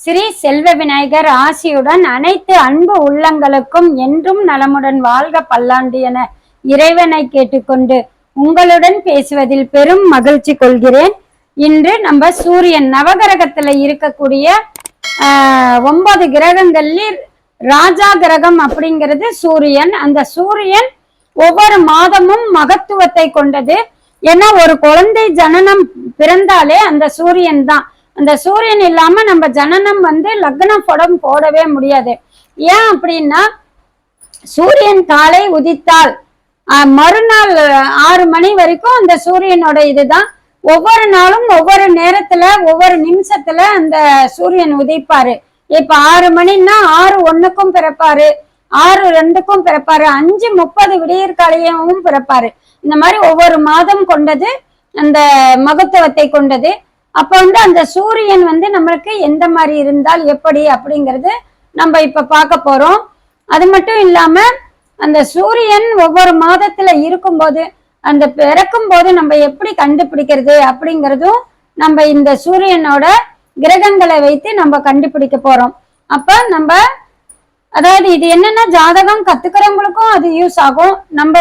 ஸ்ரீ செல்வ விநாயகர் ஆசியுடன் அனைத்து அன்பு உள்ளங்களுக்கும் என்றும் நலமுடன் வாழ்க பல்லாண்டு என இறைவனை கேட்டுக்கொண்டு உங்களுடன் பேசுவதில் பெரும் மகிழ்ச்சி கொள்கிறேன். இன்று நம்ம சூரியன் நவகிரகத்துல இருக்கக்கூடிய 9 கிரகங்களில் ராஜா கிரகம் அப்படிங்கிறது சூரியன். அந்த சூரியன் ஒவ்வொரு மாதமும் மகத்துவத்தை கொண்டது. ஏன்னா ஒரு குழந்தை ஜனனம் பிறந்தாலே அந்த சூரியன் தான். அந்த சூரியன் இல்லாம நம்ம ஜனனம் லக்னம் படம் போடவே முடியாது. ஏன் அப்படின்னா சூரியன் காலை உதித்தால் மறுநாள் 6 மணி வரைக்கும் அந்த சூரியனோட இதுதான். ஒவ்வொரு நாளும் ஒவ்வொரு நேரத்துல ஒவ்வொரு நிமிஷத்துல அந்த சூரியன் உதிப்பாரு. இப்ப 6 மணின்னா 6:01க்கும் பிறப்பாரு, 6:02க்கும் பிறப்பாரு, 5:30 விடியற்காலையும் பிறப்பாரு. இந்த மாதிரி ஒவ்வொரு மாதம் கொண்டது அந்த மகத்துவத்தை கொண்டது. அப்ப அந்த சூரியன் நம்மளுக்கு எந்த மாதிரி இருந்தால் எப்படி அப்படிங்கிறது நம்ம இப்ப பார்க்க போறோம். அது மட்டும் இல்லாம அந்த சூரியன் ஒவ்வொரு மாதத்துல இருக்கும்போது அந்த பிறக்கும் போது நம்ம எப்படி கண்டுபிடிக்கிறது அப்படிங்கிறதும் நம்ம இந்த சூரியனோட கிரகங்களை வைத்து நம்ம கண்டுபிடிக்க போறோம். அப்ப நம்ம அதாவது இது என்னன்னா ஜாதகம் கத்துக்கிறவங்களுக்கும் அது யூஸ் ஆகும். நம்ம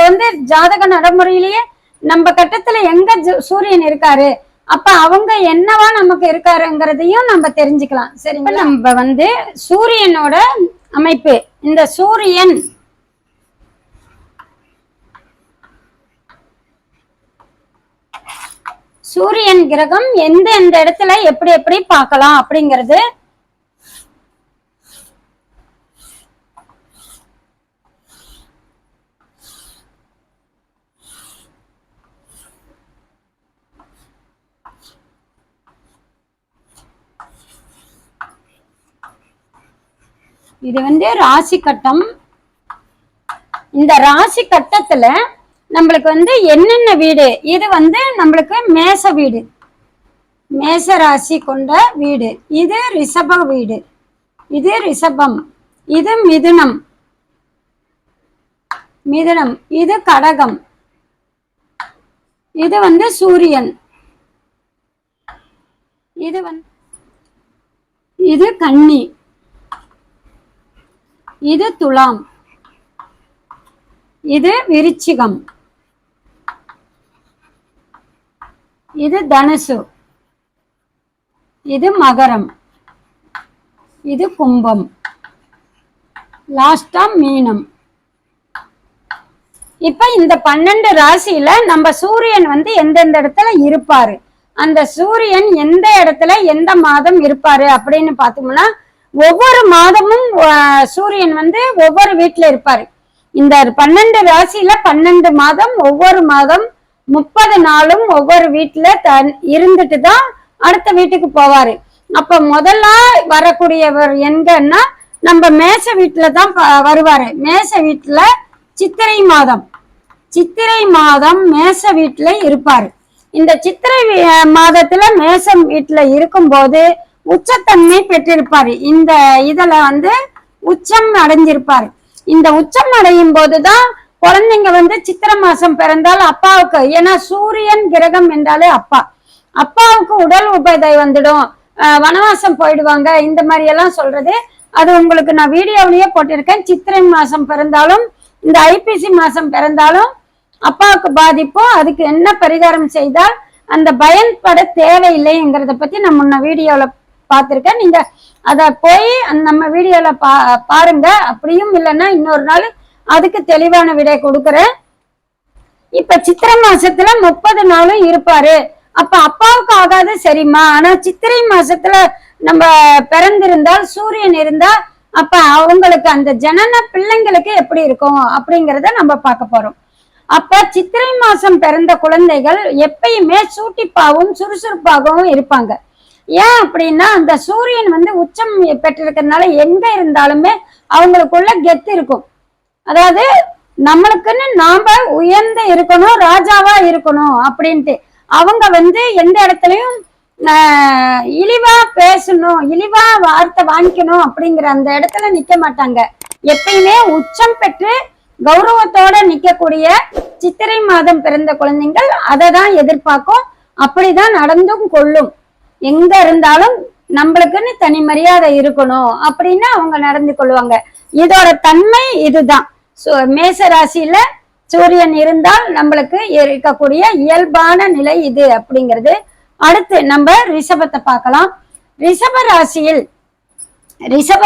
ஜாதக நடைமுறையிலேயே நம்ம கட்டத்துல எங்க சூரியன் இருக்காரு, அப்ப அவங்க என்னவா நமக்கு இருக்காருங்கிறதையும் நம்ம தெரிஞ்சுக்கலாம். சரி, நம்ம சூரியனோட அமைப்பு. இந்த சூரியன் கிரகம் எந்த இடத்துல எப்படி எப்படி பார்க்கலாம் அப்படிங்கிறது இது ராசி கட்டம். இந்த ராசி கட்டத்துல நம்மளுக்கு என்னென்ன வீடு, இது நம்மளுக்கு மேச வீடு, மேச ராசி கொண்ட வீடு. இது ரிஷப வீடு, இது ரிஷபம், இது மிதுனம், மிதுனம், இது கடகம், இது சூரியன், இது கன்னி, இது துலாம், இது விருச்சிகம், இது தனுசு, இது மகரம், இது கும்பம், லாஸ்டா மீனம். இப்ப இந்த 12 ராசியில நம்ம சூரியன் எந்தெந்த இடத்துல இருப்பாரு, அந்த சூரியன் எந்த இடத்துல எந்த மாதம் இருப்பாரு அப்படின்னு பார்த்தோம்னா ஒவ்வொரு மாதமும் சூரியன் ஒவ்வொரு வீட்டுல இருப்பாரு. இந்த 12 ராசியில 12 மாதம், ஒவ்வொரு மாதம் 30 நாளும் ஒவ்வொரு வீட்டுல இருந்துட்டு தான் அடுத்த வீட்டுக்கு போவாரு. அப்ப முதல்ல வரக்கூடியவர் எங்கன்னா நம்ம மேச வீட்டுல தான் வருவாரு. மேச வீட்டுல சித்திரை மாதம், சித்திரை மாதம் மேச வீட்டுல இருப்பாரு. இந்த சித்திரை மாதத்துல மேசம் வீட்டுல இருக்கும்போது உச்சத்தன்மை பெற்றிருப்பாரு. இந்த இதுல உச்சம் அடைஞ்சிருப்பாரு. இந்த உச்சம் அடையும் போதுதான் குழந்தைங்க சித்திரை மாசம் பிறந்தால் அப்பாவுக்கு, ஏன்னா சூரியன் கிரகம் என்றாலே அப்பா, அப்பாவுக்கு உடல் உபாதை வந்துடும், வனவாசம் போயிடுவாங்க, இந்த மாதிரி எல்லாம் சொல்றது. அது உங்களுக்கு நான் வீடியோவிலேயே போட்டிருக்கேன். சித்திரை மாசம் பிறந்தாலும் இந்த ஐப்பசி மாசம் பிறந்தாலும் அப்பாவுக்கு பாதிப்பு. அதுக்கு என்ன பரிகாரம் செய்தால் அந்த பயன்பட தேவையில்லைங்கிறத பத்தி நான் முன்ன வீடியோல பார்த்திருக்கேன். நீங்க அத போய் நம்ம வீடியோல பாருங்க. அப்படியும் இல்லைன்னா இன்னொரு நாள் அதுக்கு தெளிவான விடை கொடுக்குறேன். இப்ப சித்திரை மாசத்துல 30 நாளும் இருப்பாரு. அப்ப அப்பாவுக்கு ஆகாது சரிம்மா, ஆனா சித்திரை மாசத்துல நம்ம பிறந்திருந்தால் சூரியன் இருந்தா அப்ப அவங்களுக்கு அந்த ஜனன பிள்ளைங்களுக்கு எப்படி இருக்கும் அப்படிங்கிறத நம்ம பார்க்க போறோம். அப்ப சித்திரை மாசம் பிறந்த குழந்தைகள் எப்பயுமே சூட்டிப்பாகவும் சுறுசுறுப்பாகவும் இருப்பாங்க. ஏன் அப்படின்னா அந்த சூரியன் உச்சம் பெற்றிருக்கிறதுனால எங்க இருந்தாலுமே அவங்களுக்குள்ள கெத்து இருக்கும். அதாவது நம்மளுக்குன்னு நாம உயர்ந்து இருக்கணும், ராஜாவா இருக்கணும் அப்படின்ட்டு அவங்க எந்த இடத்துலயும் இழிவா பேசணும், இழிவா வார்த்தை வாங்கிக்கணும் அப்படிங்கிற அந்த இடத்துல நிக்க மாட்டாங்க. எப்பயுமே உச்சம் பெற்று கௌரவத்தோட நிக்கக்கூடிய சித்திரை மாதம் பிறந்த குழந்தைகள் அதை தான் எதிர்பார்க்கும். அப்படிதான் நடந்தும் கொள்ளும். எங்க இருந்தாலும் நம்மளுக்குன்னு தனி மரியாதை இருக்கணும் அப்படின்னு அவங்க நடந்து கொள்வாங்க. இதோட தன்மை இதுதான். மேச ராசியில சூரியன் இருந்தால் நம்மளுக்கு இருக்கக்கூடிய இயல்பான நிலை இது அப்படிங்கிறது. அடுத்து நம்ம ரிஷபத்தை பார்க்கலாம். ரிஷப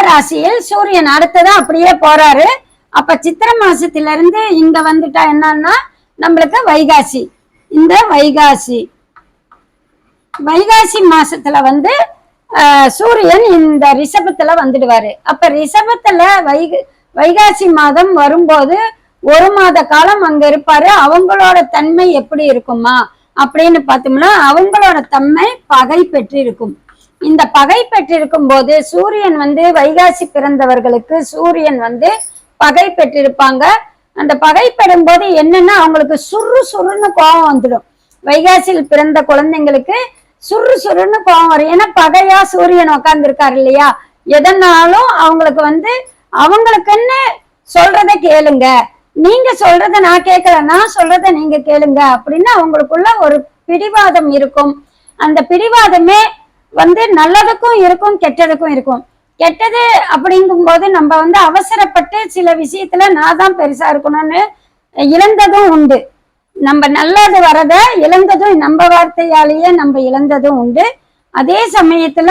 ராசியில் சூரியன் அடுத்ததான் அப்படியே போறாரு. அப்ப சித்திரை மாசத்துல இருந்து இங்க வந்துட்டா என்னன்னா நம்மளுக்கு வைகாசி. இந்த வைகாசி மாசத்துல வந்து சூரியன் இந்த ரிஷபத்துல வந்துடுவாரு. அப்ப ரிஷபத்துல வைகாசி மாதம் வரும்போது 1 மாத காலம் அங்க இருப்பாரு. அவங்களோட தன்மை எப்படி இருக்குமா அப்படின்னு பார்த்தோம்னா அவங்களோட தன்மை பகை பெற்றிருக்கும். இந்த பகை பெற்றிருக்கும் போது சூரியன் வந்து வைகாசி பிறந்தவர்களுக்கு சூரியன் வந்து பகை பெற்றிருப்பாங்க. அந்த பகை பெறும் போது என்னன்னா அவங்களுக்கு சுறுன்னு கோபம் வந்துடும். வைகாசியில் பிறந்த குழந்தைங்களுக்கு சுறுன்னு கோபம் வரும். ஏன்னா பகையா சூரியன் உட்கார்ந்து இருக்காரு இல்லையா. எதனாலும் அவங்களுக்கு வந்து அவங்களுக்குன்னு சொல்றத கேளுங்க, நீங்க சொல்றத நான் கேட்கல, நான் சொல்றத நீங்க கேளுங்க அப்படின்னு அவங்களுக்குள்ள ஒரு பிடிவாதம் இருக்கும். அந்த பிடிவாதமே வந்து நல்லதுக்கும் இருக்கும் கெட்டதுக்கும் இருக்கும். கெட்டது அப்படிங்கும் போது நம்ம வந்து அவசரப்பட்டு சில விஷயத்துல நான் தான் பெருசா இருக்கணும்னு இழந்ததும் உண்டு. நம்ம நல்லது வரத இழந்ததும் நம்ம வார்த்தையாலேயே நம்ம இழந்ததும் உண்டு. அதே சமயத்துல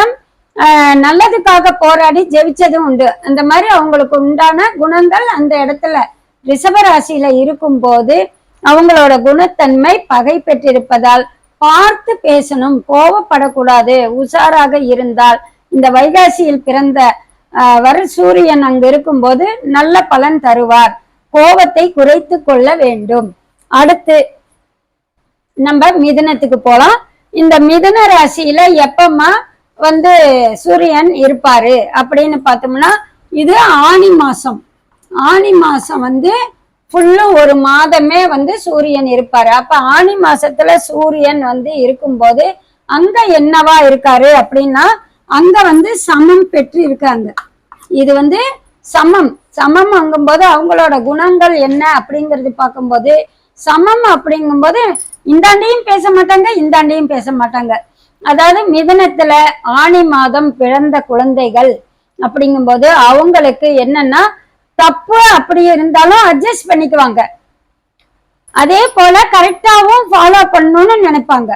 நல்லதுக்காக போராடி ஜெயிச்சதும் உண்டு. அந்த மாதிரி அவங்களுக்கு உண்டான குணங்கள் அந்த இடத்துல ரிஷபராசியில இருக்கும் போது அவங்களோட குணத்தன்மை பகை பெற்றிருப்பதால் பார்த்து பேசணும், கோபப்படக்கூடாது, உஷாராக இருந்தால் இந்த வைகாசியில் பிறந்த சூரியன் அங்கு இருக்கும் போது நல்ல பலன் தருவார். கோபத்தை குறைத்து கொள்ள வேண்டும். அடுத்து நம்ம மிதுனத்துக்கு போலாம். இந்த மிதுன ராசியில எப்பமா வந்து சூரியன் இருப்பாரு அப்படின்னு பார்த்தோம்னா இது ஆனி மாசம் வந்து ஃபுல்லும் 1 மாதமே வந்து சூரியன் இருப்பாரு. அப்ப ஆனி மாசத்துல சூரியன் வந்து இருக்கும்போது அங்க என்னவா இருக்காரு அப்படின்னா அங்க வந்து சமம் பெற்று இருக்காங்க. இது வந்து சமம் அங்கும்போது அவங்களோட குணங்கள் என்ன அப்படிங்கிறது பார்க்கும்போது சமம் அப்படிங்கும்போது இந்தாண்டையும் பேச மாட்டாங்க, இந்தாண்டையும் பேச மாட்டாங்க. அதாவது மிதுனத்துல ஆனி மாதம் பிறந்த குழந்தைகள் அப்படிங்கும்போது அவங்களுக்கு என்னன்னா தப்பு அப்படி இருந்தாலும் அட்ஜஸ்ட் பண்ணிக்குவாங்க. அதே போல கரெக்டாவும் ஃபாலோ பண்ணணும்னு நினைப்பாங்க.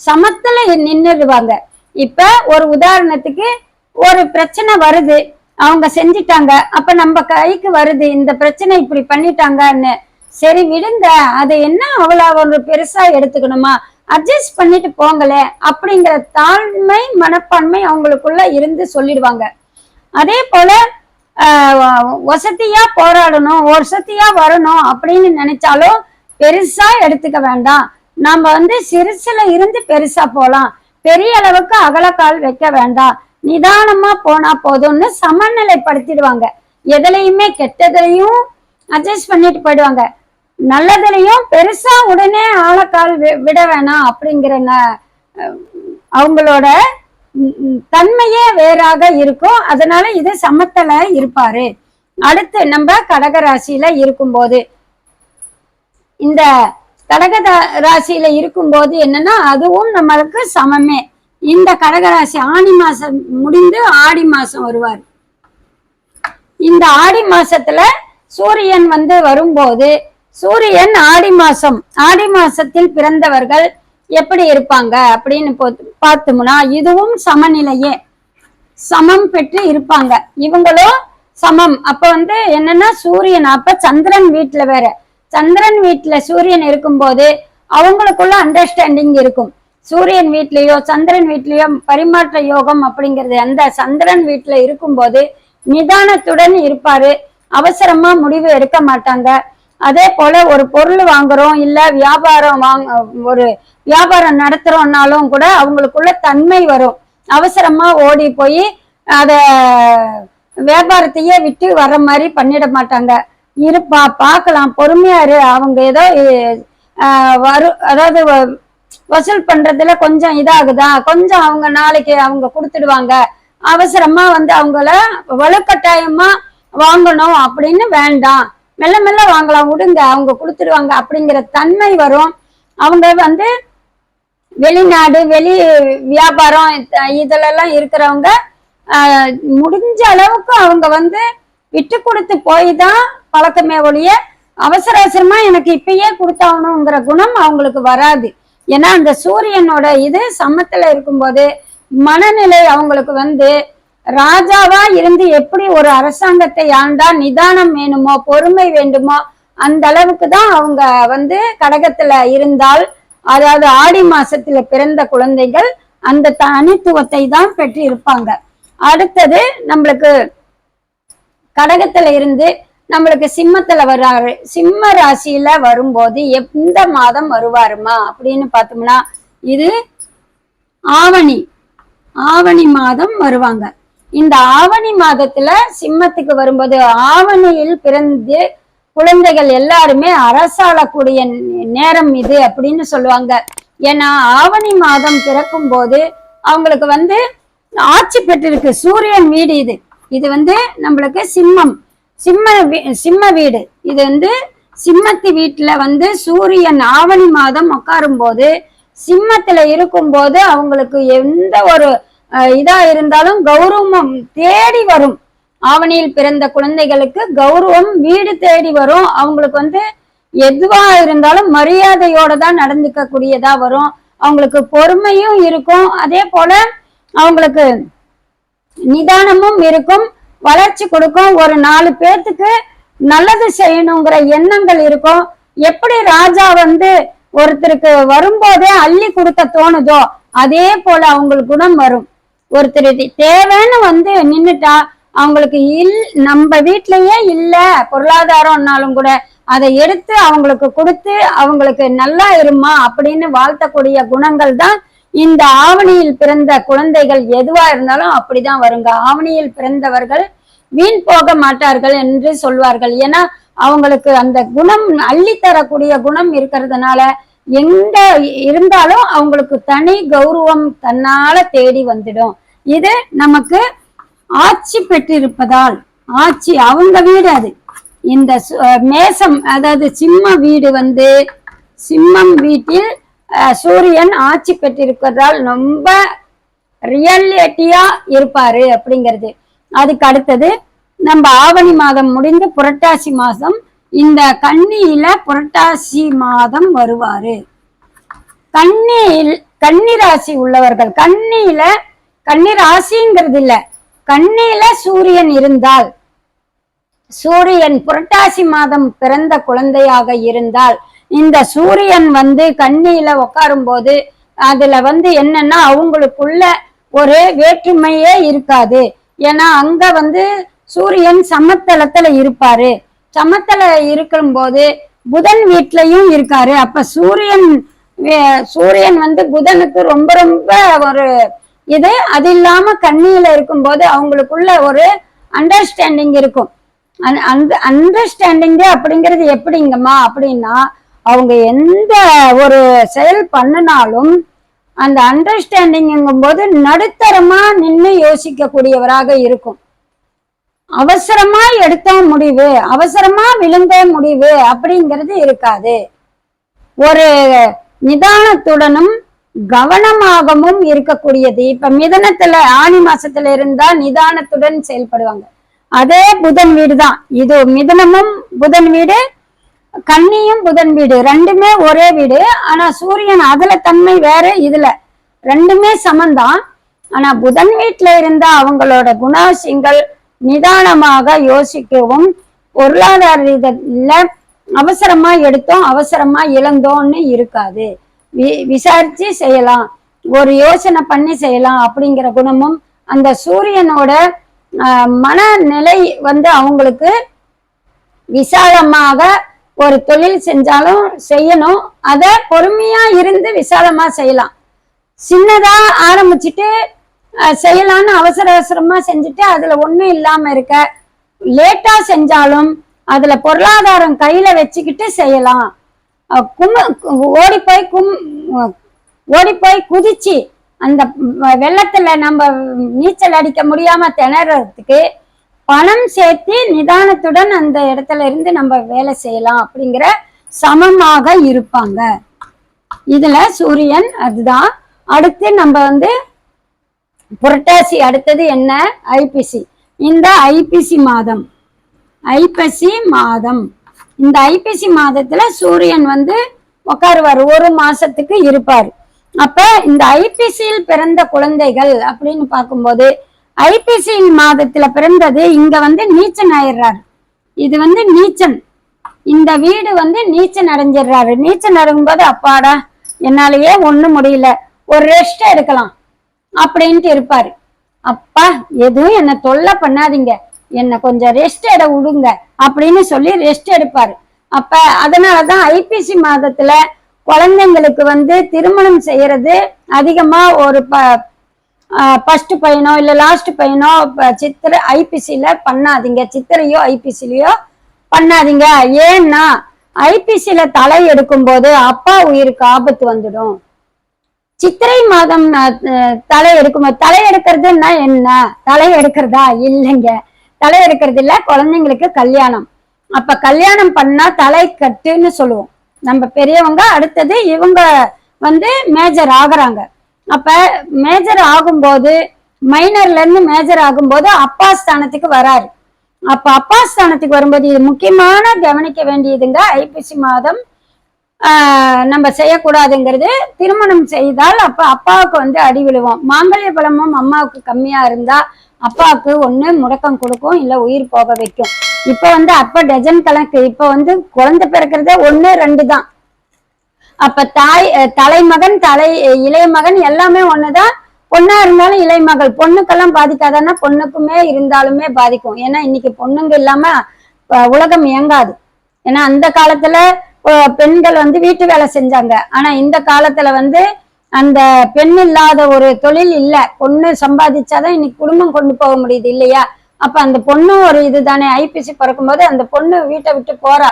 சமத்துல நின்றுடுவாங்க. இப்ப ஒரு உதாரணத்துக்கு ஒரு பிரச்சனை வருது, அவங்க செஞ்சிட்டாங்க, அப்ப நம்ம கைக்கு வருது இந்த பிரச்சனை இப்படி பண்ணிட்டாங்கன்னு, சரி விடுங்க, அது என்ன அவ்வளவு ஒரு பெருசா எடுத்துக்கணுமா, அட்ஜஸ்ட் பண்ணிட்டு போங்களே அப்படிங்கிற தாழ்மை மனப்பான்மை அவங்களுக்குள்ள இருந்து சொல்லிடுவாங்க. அதே போல வசதியா போராடணும், வசதியா வரணும் அப்படின்னு நினைச்சாலும் பெருசா எடுத்துக்க வேண்டாம். நம்ம வந்து சிறுசுல இருந்து பெருசா போலாம், பெரிய அளவுக்கு அகலக்கால் வைக்க வேண்டாம், நிதானமா போனா போதும்னு சமநிலைப்படுத்திடுவாங்க. எதுலையுமே கெட்டதுலையும் அட்ஜஸ்ட் பண்ணிட்டு போயிடுவாங்க, நல்லதுலையும் பெருசா உடனே ஆழக்கால் விட வேணாம் அப்படிங்கிற அவங்களோட தன்மையே வேறாக இருக்கும். அதனால இது சமத்தல இருப்பாரு. அடுத்து நம்ம கடகராசியில இருக்கும்போது இந்த கடக ராசியில இருக்கும்போது என்னன்னா அதுவும் நம்மளுக்கு சமமே. இந்த கடகராசி ஆனி மாசம் முடிந்து ஆடி மாசம் வருவார். இந்த ஆடி மாசத்துல சூரியன் வந்து வரும்போது சூரியன் ஆடி மாசத்தில் பிறந்தவர்கள் எப்படி இருப்பாங்க அப்படின்னு பார்த்தோம்னா இதுவும் சமநிலையே, சமம் பெற்று இருப்பாங்க. இவங்களும் சமம். அப்ப வந்து என்னன்னா சூரியன் அப்ப சந்திரன் வீட்டுல வேற, சந்திரன் வீட்டுல சூரியன் இருக்கும்போது அவங்களுக்குள்ள அண்டர்ஸ்டாண்டிங் இருக்கும். சூரியன் வீட்லயோ சந்திரன் வீட்லயோ பரிமாற்ற யோகம் அப்படிங்கிறது அந்த சந்திரன் வீட்டுல இருக்கும்போது நிதானத்துடன் இருப்பாரு, அவசரமா முடிவு எடுக்க மாட்டாங்க. அதே போல ஒரு பொருள் வாங்குறோம் இல்ல ஒரு வியாபாரம் நடத்துறோம்னாலும் கூட அவங்களுக்குள்ள தன்மை வரும். அவசரமா ஓடி போய் அத வியாபாரத்தையே விட்டு வர்ற மாதிரி பண்ணிட மாட்டாங்க. இருப்பா பார்க்கலாம், பொறுமையா இரு, அவங்க ஏதோ அதாவது வசூல் பண்றதுல கொஞ்சம் இதாகுதா, கொஞ்சம் அவங்க நாளைக்கு அவங்க கொடுத்துடுவாங்க, அவசரமா வந்து அவங்கள வலுக்கட்டாயமா வாங்கணும் அப்படின்னு வேண்டாம், மெல்ல மெல்ல வாங்கலாம், விடுங்க அவங்க கொடுத்துடுவாங்க அப்படிங்கிற தன்மை வரும். அவங்க வந்து வெளிநாடு வெளி வியாபாரம் இதுலெல்லாம் இருக்கிறவங்க முடிஞ்ச அளவுக்கு அவங்க வந்து விட்டு கொடுத்து போய் தான் பழக்கமே ஒழிய அவசர அவசரமா எனக்கு இப்பயே கொடுத்தாகணுங்கிற குணம் அவங்களுக்கு வராது. ஏன்னா அந்த சூரியனோட இது சமத்துல இருக்கும்போது மனநிலை அவங்களுக்கு வந்து ராஜாவா இருந்து எப்படி ஒரு அரசாங்கத்தை ஆண்டா நிதானம் வேணுமோ பொறுமை வேண்டுமோ அந்த அளவுக்கு தான் அவங்க வந்து கடகத்துல இருந்தால், அதாவது ஆடி மாசத்துல பிறந்த குழந்தைகள் அந்த தனித்துவத்தை தான் பெற்று இருப்பாங்க. அடுத்தது நம்மளுக்கு கடகத்துல இருந்து நம்மளுக்கு சிம்மத்துல வர்றாரு. சிம்ம ராசியில வரும்போது எந்த மாதம் வருவாருமா அப்படின்னு பார்த்தோம்னா இது ஆவணி மாதம் வருவாங்க. இந்த ஆவணி மாதத்துல சிம்மத்துக்கு வரும்போது ஆவணியில் பிறந்து குழந்தைகள் எல்லாருமே அரசாளக்கூடிய நேரம் இது அப்படின்னு சொல்லுவாங்க. ஏன்னா ஆவணி மாதம் பிறக்கும் போது அவங்களுக்கு வந்து ஆட்சி பெற்றிருக்கு சூரியன் வீடு. இது வந்து நம்மளுக்கு சிம்ம வீடு. இது வந்து சிம்மத்து வீட்டுல வந்து சூரியன் ஆவணி மாதம் உட்காரும் போது சிம்மத்துல இருக்கும் போது அவங்களுக்கு எந்த ஒரு இதா இருந்தாலும் கௌரவம் தேடி வரும். ஆவணியில் பிறந்த குழந்தைகளுக்கு கௌரவம் வீடு தேடி வரும். அவங்களுக்கு வந்து எதுவா இருந்தாலும் மரியாதையோட தான் நடந்துக்க கூடியதா வரும். அவங்களுக்கு பொறுமையும் இருக்கும், அதே போல அவங்களுக்கு நிதானமும் இருக்கும், வளர்ச்சி கொடுக்கும், ஒரு 4 பேர்த்துக்கு நல்லது செய்யணுங்கிற எண்ணங்கள் இருக்கும். எப்படி ராஜா வந்து ஒருத்தருக்கு வரும்போதே அள்ளி கொடுக்க தோணுதோ அதே போல அவங்களுக்கு குணம் வரும். ஒருத்தர் தேவைன்னு வந்து நின்னுட்டா அவங்களுக்கு நம்ம வீட்லயே இல்ல பொருளாதாரம்னாலும் கூட அதை எடுத்து அவங்களுக்கு கொடுத்து அவங்களுக்கு நல்லா இருமா அப்படின்னு வாழ்த்தக்கூடிய குணங்கள் தான் இந்த ஆவணியில் பிறந்த குழந்தைகள் எதுவா இருந்தாலும் அப்படிதான் வருங்க. ஆவணியில் பிறந்தவர்கள் வீண் போக மாட்டார்கள் என்று சொல்வார்கள். ஏன்னா அவங்களுக்கு அந்த குணம் அள்ளி தரக்கூடிய குணம் இருக்கிறதுனால எங்க இருந்தாலும் அவங்களுக்கு தனி கௌரவம் தன்னால தேடி வந்துடும். இது நமக்கு ஆட்சி பெற்றிருப்பதால் ஆட்சி அவங்க வீடு. அது இந்த மேசம் அதாவது சிம்ம வீடு வந்து சிம்மம் வீட்டில் சூரியன் ஆட்சி பெற்றிருப்பதால் ரொம்ப ரியாலிட்டியா இருப்பாரு அப்படிங்கிறது. அதுக்கு அடுத்தது நம்ம ஆவணி மாதம் முடிந்து புரட்டாசி மாதம், இந்த கன்னியில புரட்டாசி மாதம் வருவாரு. கன்னி ராசி உள்ளவர்கள் கன்னி ராசிங்கிறது இல்ல, கன்னியில சூரியன் இருந்தால், சூரியன் புரட்டாசி மாதம் பிறந்த குழந்தையாக இருந்தால் இந்த சூரியன் வந்து கன்னியில உட்காரும் போது அதுல வந்து என்னன்னா அவங்களுக்குள்ள ஒரு வேற்றுமையே இருக்காது. ஏன்னா அங்க வந்து சூரியன் சமத்தளத்துல இருப்பாரு. சமத்தல இருக்கும் போது புதன் வீட்லயும் இருக்காரு. அப்ப சூரியன் வந்து புதனுக்கு ரொம்ப ரொம்ப ஒரு இது. அது இல்லாம கன்னியில இருக்கும் போது அவங்களுக்குள்ள ஒரு அண்டர்ஸ்டாண்டிங் இருக்கும். அந்த அண்டர்ஸ்டாண்டிங் அப்படிங்கிறது எப்படிங்கம்மா அப்படின்னா அவங்க எந்த ஒரு செயல் பண்ணினாலும் அந்த அண்டர்ஸ்டாண்டிங்கும் போது நடுத்தரமா நின்று யோசிக்க கூடியவராக இருக்கும். அவசரமா எடுத்த முடிவு, அவசரமா விழுந்த முடிவு அப்படிங்கிறது இருக்காது. ஒரு நிதானத்துடனும் கவனமாகவும் இருக்கக்கூடியது. இப்ப மிதனத்துல ஆணி மாசத்துல இருந்தா நிதானத்துடன் செயல்படுவாங்க. அதே புதன் வீடு தான் இது. மிதனமும் புதன் வீடு, கன்னியும் புதன் வீடு, ரெண்டுமே ஒரே வீடு. ஆனா சூரியன் அதுல தன்மை வேற, இதுல ரெண்டுமே சமந்தான். ஆனா புதன் வீட்டுல இருந்தா அவங்களோட குணாசியங்கள் நிதானமாக யோசிக்கவும், பொருளாதார ரீதியில அவசரமா எடுத்தோம் அவசரமா இழந்தோம்னு இருக்காது. விசாரிச்சு செய்யலாம், ஒரு யோசனை பண்ணி செய்யலாம் அப்படிங்கிற குணமும் அந்த சூரியனோட மனநிலை வந்து அவங்களுக்கு விசாலமாக ஒரு தொழில் செஞ்சாலும் செய்யணும், அத பொறுமையா இருந்து விசாலமா செய்யலாம். சின்னதா ஆரம்பிச்சுட்டு செய்யலான்னு அவசர அவசரமா செஞ்சுட்டு அதுல ஒண்ணும் இல்லாம இருக்க, லேட்டா செஞ்சாலும் அதுல பொருளாதாரம் கையில வச்சுக்கிட்டு செய்யலாம். ஓடி போய் குதிச்சு அந்த வெள்ளத்துல நம்ம நீச்சல் அடிக்க முடியாம திணறதுக்கு பணம் சேர்த்து நிதானத்துடன் அந்த இடத்துல இருந்து நம்ம வேலை செய்யலாம் அப்படிங்கிற சமமாக இருப்பாங்க. இதுல சூரியன் அதுதான். அடுத்து நம்ம வந்து புரட்டாசி, அடுத்தது என்ன, ஐப்பசி. இந்த ஐப்பசி மாதம், ஐப்பசி மாதம், இந்த ஐப்பசி மாதத்துல சூரியன் வந்து உட்காருவார், ஒரு மாசத்துக்கு இருப்பார். அப்ப இந்த ஐப்பசியில் பிறந்த குழந்தைகள் அப்படின்னு பார்க்கும்போது ஐப்பசி மாதத்துல பிறந்தது இங்க வந்து நீச்சன் ஆயிடுறாரு. இது வந்து நீச்சன், இந்த வீடு வந்து நீச்சன் அடைஞ்சிடுறாரு. நீச்சன் அடையும்போது அப்பாடா என்னாலயே ஒண்ணும் முடியல, ஒரு ரெஸ்ட் எடுக்கலாம் அப்படின்ட்டு இருப்பாரு. அப்பா எதுவும் என்ன தொல்லை பண்ணாதீங்க, என்ன கொஞ்சம் ரெஸ்ட் எட விடுங்க அப்படின்னு சொல்லி ரெஸ்ட் எடுப்பாரு. அப்ப அதனாலதான் ஐப்பசி மாதத்துல குழந்தைங்களுக்கு வந்து திருமணம் செய்யறது அதிகமா ஒரு ஃபர்ஸ்ட் பையனோ இல்ல லாஸ்ட் பையனோ சித்திரை ஐப்பசியில பண்ணாதீங்க, சித்திரையோ ஐப்பசிலையோ பண்ணாதீங்க. ஏன்னா ஐப்பசியில தலை எடுக்கும் போது அப்பா உயிருக்கு ஆபத்து வந்துடும். சித்திரை மாதம் தலை எடுக்கும்போது, தலை எடுக்கிறதுன்னா என்ன, தலை எடுக்கிறதா இல்லைங்க, தலை எடுக்கிறது இல்ல, குழந்தைங்களுக்கு கல்யாணம். அப்ப கல்யாணம் பண்ணா தலை கட்டுன்னு சொல்லுவோம் நம்ம பெரியவங்க. அடுத்தது இவங்க வந்து மேஜர் ஆகுறாங்க. அப்ப மேஜர் ஆகும்போது, மைனர்ல இருந்து மேஜர் ஆகும்போது அப்பா ஸ்தானத்துக்கு வராரு. அப்ப அப்பா ஸ்தானத்துக்கு வரும்போது இது முக்கியமான கவனிக்க வேண்டியதுங்க. ஐப்பசி மாதம் நம்ம செய்யக்கூடாதுங்கிறது, திருமணம் செய்தால் அப்ப அப்பாவுக்கு வந்து அடி விழுவோம். மாங்கல்ய பலமும் அம்மாவுக்கு கம்மியா இருந்தா அப்பாவுக்கு ஒண்ணு முடக்கம் கொடுக்கும், இல்ல உயிர் போக வைக்கும். இப்ப வந்து அப்ப டஜன் கணக்கு, இப்ப வந்து குழந்தை பிறக்கிறதே 1 2 தான். அப்ப தலைமகன் இளைய மகன் எல்லாமே ஒண்ணுதான். பொண்ணா இருந்தாலும் இளைய மகள், பொண்ணுக்கெல்லாம் பாதிக்காதான்னா பொண்ணுக்குமே இருந்தாலுமே பாதிக்கும். ஏன்னா இன்னைக்கு பொண்ணுங்க இல்லாம உலகம் இயங்காது. ஏன்னா அந்த காலத்துல பெண்கள் வந்து வீட்டு வேலை செஞ்சாங்க. ஆனா இந்த காலத்துல வந்து அந்த பெண் இல்லாத ஒரு தொழில் இல்ல. பொண்ணு சம்பாதிச்சாதான் இன்னைக்கு குடும்பம் கொண்டு போக முடியுது இல்லையா? அப்ப அந்த பொண்ணு ஒரு இதுதானே. ஐப்பசி பிறக்கும் போது அந்த பொண்ணு வீட்டை விட்டு போறா.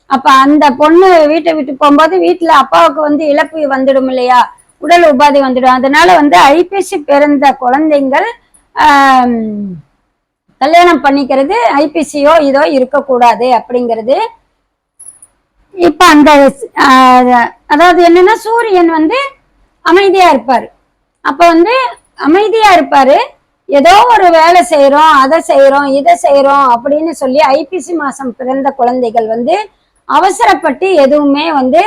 அப்ப அந்த பொண்ணு வீட்டை விட்டு போகும்போது வீட்டுல அப்பாவுக்கு வந்து இழப்பு வந்துடும் இல்லையா, உடல் உபாதை வந்துடும். அதனால வந்து ஐப்பசி பிறந்த குழந்தைங்கள் கல்யாணம் பண்ணிக்கிறது ஐப்பசியோ இதோ இருக்கக்கூடாது அப்படிங்கிறது. இப்ப அந்த அதாவது என்னன்னா சூரியன் வந்து அமைதியா இருப்பாரு. அப்ப வந்து அமைதியா இருப்பாரு. ஏதோ ஒரு வேலை செய்யறோம், அதை செய்யறோம், இதை செய்யறோம் அப்படின்னு சொல்லி ஐப்பசி மாசம் பிறந்த குழந்தைகள் வந்து அவசரப்பட்டு எதுவுமே வந்து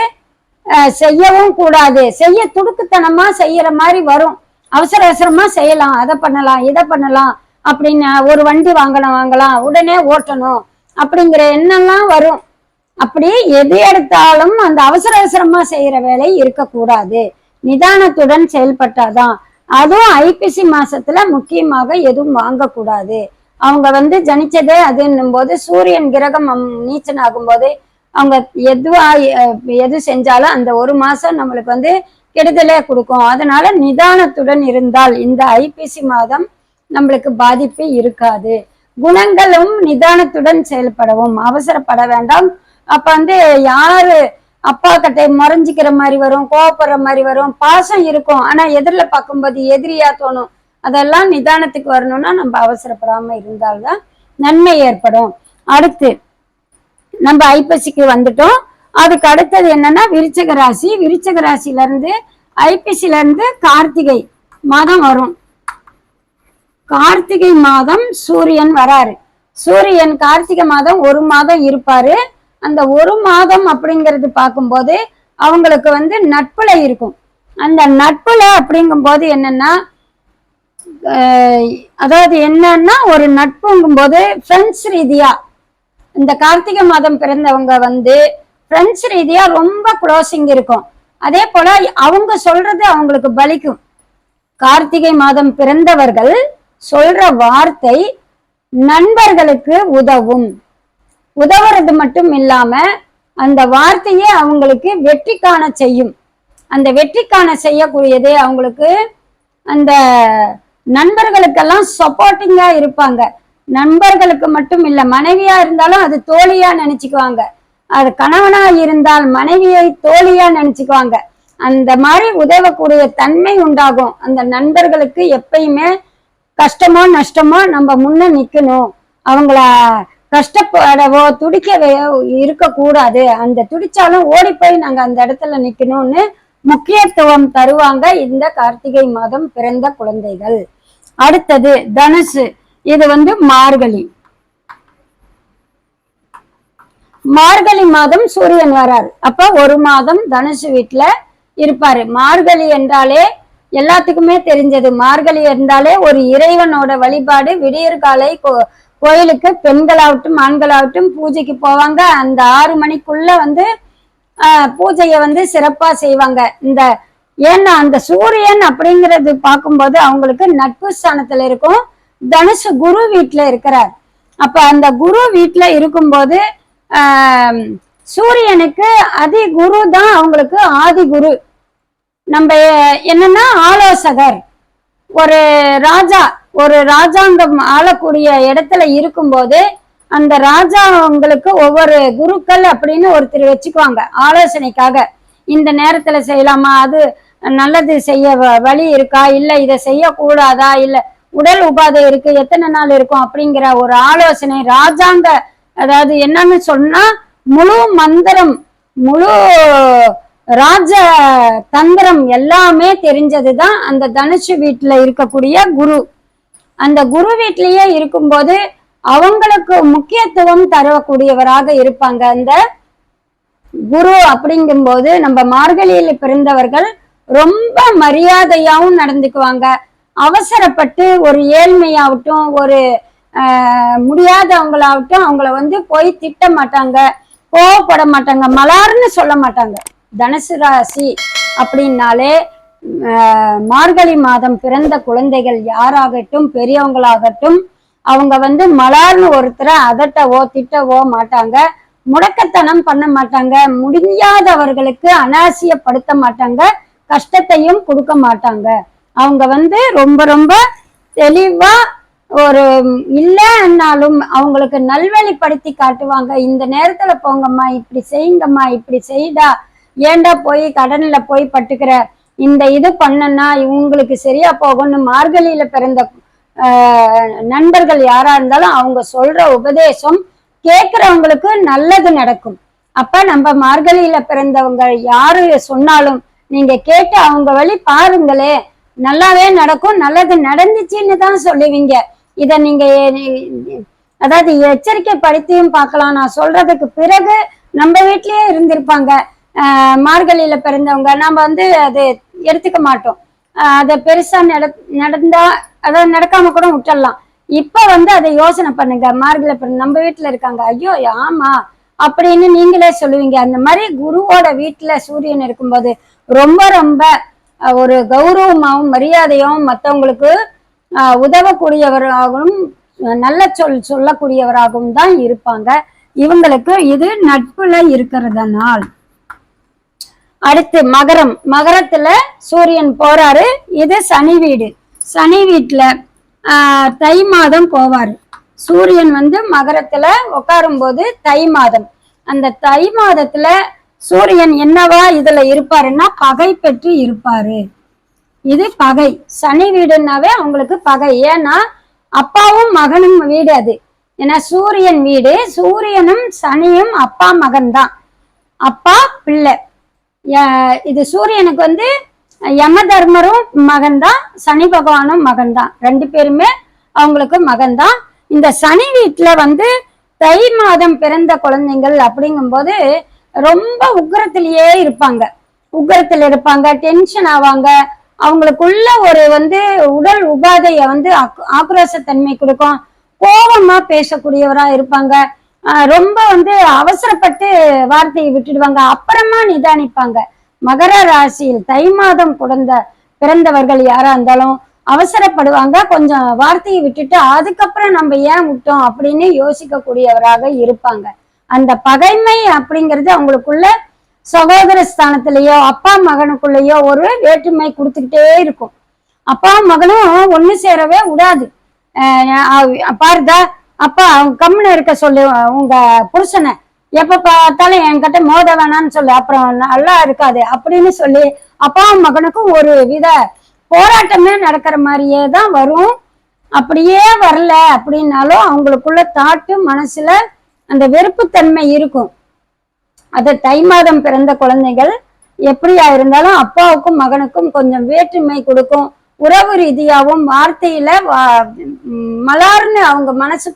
செய்யவும் கூடாது. செய்ய துடுக்குத்தனமா செய்யற மாதிரி வரும். அவசர அவசரமா செய்யலாம், அதை பண்ணலாம், இதை பண்ணலாம் அப்படின்னு, ஒரு வண்டி வாங்கலாம், உடனே ஓட்டணும் அப்படிங்கிற எண்ணம்லாம் வரும். அப்படி எது எடுத்தாலும் அந்த அவசர அவசரமா செய்யற வேலை இருக்கக்கூடாது, நிதானத்துடன் செயல்பட்டாதான். அதுவும் ஐப்பசி மாசத்துல முக்கியமாக எதுவும் வாங்கக்கூடாது. அவங்க வந்து ஜனிச்சதே அதுன்னும் போது, சூரியன் கிரகம் நீச்சன் ஆகும் போது அவங்க எது செஞ்சாலும் அந்த ஒரு மாசம் நம்மளுக்கு வந்து கெடுதலே கொடுக்கும். அதனால நிதானத்துடன் இருந்தால் இந்த ஐப்பசி மாதம் நம்மளுக்கு பாதிப்பு இருக்காது. குணங்களும் நிதானத்துடன் செயல்படவும், அவசரப்பட வேண்டாம். அப்ப வந்து யாரு அப்பா கிட்ட முறைஞ்சிக்கிற மாதிரி வரும், கோவப்படுற மாதிரி வரும், பாசம் இருக்கும், ஆனா எதிரில் பார்க்கும்போது எதிரியா தோணும். அதெல்லாம் நிதானத்துக்கு வரணும்னா நம்ம அவசரப்படாம இருந்தால்தான் நன்மை ஏற்படும். அடுத்து நம்ம ஐப்பசிக்கு வந்துட்டோம். அதுக்கு அடுத்தது என்னன்னா விருச்சிக ராசி. விருச்சிக ராசில இருந்து ஐப்பசில இருந்து கார்த்திகை மாதம் வரும். கார்த்திகை மாதம் சூரியன் வராரு. சூரியன் கார்த்திகை மாதம் ஒரு மாதம் இருப்பாரு. அந்த ஒரு மாதம் அப்படிங்கிறது பார்க்கும்போது அவங்களுக்கு வந்து நட்புல இருக்கும். அந்த நட்புல அப்படிங்கும் போது என்னன்னா, அதாவது என்னன்னா ஒரு நட்புங்கும் போது ஃப்ரெண்ட்ஸ் ரீதியா, இந்த கார்த்திகை மாதம் பிறந்தவங்க வந்து ஃப்ரெண்ட்ஸ் ரீதியா ரொம்ப க்ளோசிங் இருக்கும். அதே போல அவங்க சொல்றது அவங்களுக்கு பலிக்கும். கார்த்திகை மாதம் பிறந்தவர்கள் சொல்ற வார்த்தை நண்பர்களுக்கு உதவுறது மட்டும் இல்லாம அந்த வார்த்தையே அவங்களுக்கு வெற்றி காண செய்யும். அந்த வெற்றி காண செய்யக்கூடியது அவங்களுக்கு அந்த நண்பர்களுக்கெல்லாம் சப்போர்ட்டிங்கா இருப்பாங்க. நண்பர்களுக்கு மட்டும் இல்ல, மனைவியா இருந்தாலும் அது தோழியா நினைச்சுக்குவாங்க. அது கணவனா இருந்தால் மனைவியை தோழியா நினைச்சுக்குவாங்க. அந்த மாதிரி உதவக்கூடிய தன்மை உண்டாகும். அந்த நண்பர்களுக்கு எப்பயுமே கஷ்டமோ நஷ்டமோ நம்ம முன்ன நிக்கணும். அவங்கள கஷ்டப்படவோ துடிக்கவோ இருக்கக்கூடாது. அந்த துடிச்சாலும் ஓடி போய் நாங்க அந்த இடத்துல நிக்கணும்னு முக்கியத்துவம் தருவாங்க இந்த கார்த்திகை மாதம் பிறந்த குழந்தைகள். அடுத்தது தனுசு. இது மார்கழி. மார்கழி மாதம் சூரியன் வராரு. அப்ப ஒரு மாதம் தனுசு வீட்டுல இருப்பாரு. மார்கழி என்றாலே எல்லாத்துக்குமே தெரிஞ்சது. மார்கழி என்றாலே ஒரு இறைவனோட வழிபாடு. விடியற்காலை கோயிலுக்கு பெண்களாகட்டும் ஆண்களாகட்டும் பூஜைக்கு போவாங்க. அந்த 6 மணிக்குள்ள பூஜையை சிறப்பா செய்வாங்க. ஏன்னா அந்த சூரியன் அப்படிங்கிறது பார்க்கும்போது அவங்களுக்கு நட்பு ஸ்தானத்துல இருக்கும். தனுசு குரு வீட்டுல இருக்கிறார். அப்ப அந்த குரு வீட்டுல இருக்கும்போது சூரியனுக்கு அதி குரு தான் அவங்களுக்கு ஆதி குரு. நம்ம என்னன்னா ஆலோசகர். ஒரு ராஜாங்கம் ஆளக்கூடிய இடத்துல இருக்கும்போது அந்த ராஜாங்களுக்கு ஒவ்வொரு குருக்கள் அப்படின்னு ஒருத்தர் வச்சுக்குவாங்க ஆலோசனைக்காக. இந்த நேரத்துல செய்யலாமா, அது நல்லது செய்ய வழி இருக்கா, இல்ல இதை செய்யக்கூடாதா, இல்ல உடல் உபாதை இருக்கு, எத்தனை நாள் இருக்கும் அப்படிங்கிற ஒரு ஆலோசனை ராஜாங்க. அதாவது என்னன்னு சொன்னா முழு மந்திரம், முழு ராஜ தந்திரம் எல்லாமே தெரிஞ்சதுதான் அந்த தனுஷு வீட்டுல இருக்கக்கூடிய குரு. அந்த குரு வீட்லயே இருக்கும்போது அவங்களுக்கு முக்கியத்துவம் தரக்கூடியவராக இருப்பாங்க. அந்த குரு அப்படிங்கும்போது நம்ம மார்கழியில பிறந்தவர்கள் ரொம்ப மரியாதையாவும் நடந்துக்குவாங்க. அவசரப்பட்டு ஒரு ஏழ்மையாகட்டும் ஒரு முடியாதவங்களாகட்டும் அவங்கள போய் திட்ட மாட்டாங்க, கோவப்பட மாட்டாங்க, மலார்னு சொல்ல மாட்டாங்க. தனுசு ராசி அப்படின்னாலே மார்கழி மாதம் பிறந்த குழந்தைகள் யாராகட்டும் பெரியவங்களாகட்டும் அவங்க மலார்னு ஒருத்தரை அதட்டவோ திட்டவோ மாட்டாங்க, முடக்கத்தனம் பண்ண மாட்டாங்க, முடியாதவர்களுக்கு அனாசியப்படுத்த மாட்டாங்க, கஷ்டத்தையும் கொடுக்க மாட்டாங்க. அவங்க ரொம்ப ரொம்ப தெளிவா ஒரு இல்லைன்னாலும் அவங்களுக்கு நல்வழிப்படுத்தி காட்டுவாங்க. இந்த நேரத்துல போங்கம்மா, இப்படி செய்யுங்கம்மா, இப்படி செய்தா ஏண்டா போய் கடன்ல போய் பட்டுக்கிற, இந்த இது பண்ணனா இவங்களுக்கு சரியா போகும்னு மார்கழியில பிறந்த நண்பர்கள் யாரா இருந்தாலும் அவங்க சொல்ற உபதேசம் கேட்கிறவங்களுக்கு நல்லது நடக்கும். அப்ப நம்ம மார்கழியில பிறந்தவங்க யாரு சொன்னாலும் நீங்க கேட்டு அவங்க வழி பாருங்களே, நல்லாவே நடக்கும், நல்லது நடந்துச்சுன்னு தான் சொல்லுவீங்க. இத நீங்க அதாவது எச்சரிக்கை படுத்தியும் பார்க்கலாம். நான் சொல்றதுக்கு பிறகு நம்ம வீட்லயே இருந்திருப்பாங்க மார்கழியில பிறந்தவங்க, நம்ம அது எடுத்துக்க மாட்டோம். அதை பெருசா நடந்தா அதாவது நடக்காம கூட விட்டுடலாம். இப்ப அதை யோசனை பண்ணுங்க. மார்கழியில பிறந்த நம்ம வீட்டுல இருக்காங்க, ஐயோ ஆமா அப்படின்னு நீங்களே சொல்லுவீங்க. அந்த மாதிரி குருவோட வீட்டுல சூரியன் இருக்கும்போது ரொம்ப ரொம்ப ஒரு கௌரவமாகவும் மரியாதையாகவும் மற்றவங்களுக்கு உதவக்கூடியவராகவும் நல்ல சொல்லக்கூடியவராகவும் தான் இருப்பாங்க. இவங்களுக்கு இது நட்புல இருக்கிறதுனால். அடுத்து மகரம். மகரத்துல சூரியன் போறாரு. இது சனி வீடு. சனி வீட்டுல தை மாதம் போவாரு. சூரியன் மகரத்துல உட்காரும் போது தை மாதம். அந்த தை மாதத்துல சூரியன் என்னவா இதுல இருப்பாருன்னா பகை பெற்று இருப்பாரு. இது பகை. சனி வீடுனாவே அவங்களுக்கு பகை. ஏன்னா அப்பாவும் மகனும் வீடு அது. ஏன்னா சூரியன் வீடு. சூரியனும் சனியும் அப்பா மகன் தான், அப்பா பிள்ளை. இது சூரியனுக்கு யம தர்மரும் மகன் தான், சனி பகவானும் மகன் தான், 2 பேருமே அவங்களுக்கு மகன் தான். இந்த சனி வீட்டுல தை மாதம் பிறந்த குழந்தைங்கள் அப்படிங்கும்போது ரொம்ப உக்கிரத்திலேயே இருப்பாங்க. உக்கிரத்துல இருப்பாங்க, டென்ஷன் ஆவாங்க. அவங்களுக்குள்ள ஒரு உடல் உபாதைய ஆக்ரோஷத்தன்மை கொடுக்கும். கோபமா பேசக்கூடியவரா இருப்பாங்க. ரொம்ப அவசரப்பட்டு வார்த்தையை விட்டுடுவாங்க, அப்புறமா நிதானிப்பாங்க. மகர ராசியில் தை மாதம் பிறந்தவர்கள் யாரா இருந்தாலும் அவசரப்படுவாங்க, கொஞ்சம் வார்த்தையை விட்டுட்டு அதுக்கப்புறம் நம்ம ஏன் விட்டோம் அப்படின்னு யோசிக்க கூடியவராக இருப்பாங்க. அந்த பகைமை அப்படிங்கிறது அவங்களுக்குள்ள சகோதர ஸ்தானத்திலேயோ அப்பா மகனுக்குள்ளேயோ ஒரு வேற்றுமை கொடுத்துக்கிட்டே இருக்கும். அப்பா மகனும் ஒண்ணு சேரவே விடாது. பாருதா அப்பா கம்முன்னு இருக்க சொல்லு, உங்க புருஷனை எப்ப பார்த்தாலும் என்கிட்ட மோத வேணான்னு சொல்லு, அப்புறம் நல்லா இருக்காது அப்படின்னு சொல்லி அப்பாவும் மகனுக்கும் ஒரு வித போராட்டமே நடக்கிற மாதிரியே தான் வரும். அப்படியே வரல அப்படின்னாலும் அவங்களுக்குள்ள தாட்டு மனசுல அந்த வெறுப்புத்தன்மை இருக்கும். அது தை மாதம் பிறந்த குழந்தைகள் எப்படியா இருந்தாலும் அப்பாவுக்கும் மகனுக்கும் கொஞ்சம் வேற்றுமை கொடுக்கும். உறவு ரீதியாகவும் வார்த்தையில மலார்னு அவங்க மனசு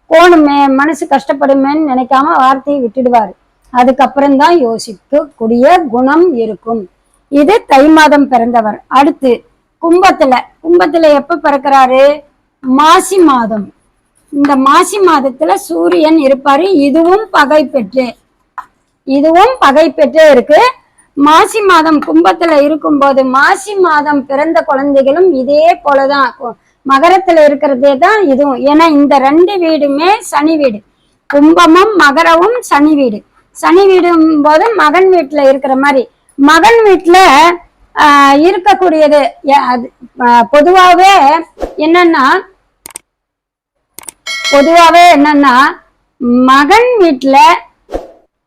கோணுமே, மனசு கஷ்டப்படுமேன்னு நினைக்காம வார்த்தையை விட்டுடுவாரு. அதுக்கப்புறம்தான் யோசிக்கக்கூடிய குணம் இருக்கும். இது தை மாதம் பிறந்தவர். அடுத்து கும்பத்துல எப்ப பிறக்கிறாரு? மாசி மாதம். இந்த மாசி மாதத்துல சூரியன் இருப்பாரு. இதுவும் பகை பெற்று இருக்கு. மாசி மாதம் கும்பத்துல இருக்கும்போது மாசி மாதம் பிறந்த குழந்தைகளும் இதே போலதான் மகரத்துல இருக்கிறதே தான் இதுவும். ஏன்னா இந்த 2 வீடுமே சனி வீடு. கும்பமும் மகரமும் சனி வீடு. சனி வீடும் போது மகன் வீட்டுல இருக்கிற மாதிரி மகன் வீட்டுல இருக்கக்கூடியது பொதுவாவே என்னன்னா மகன் வீட்டுல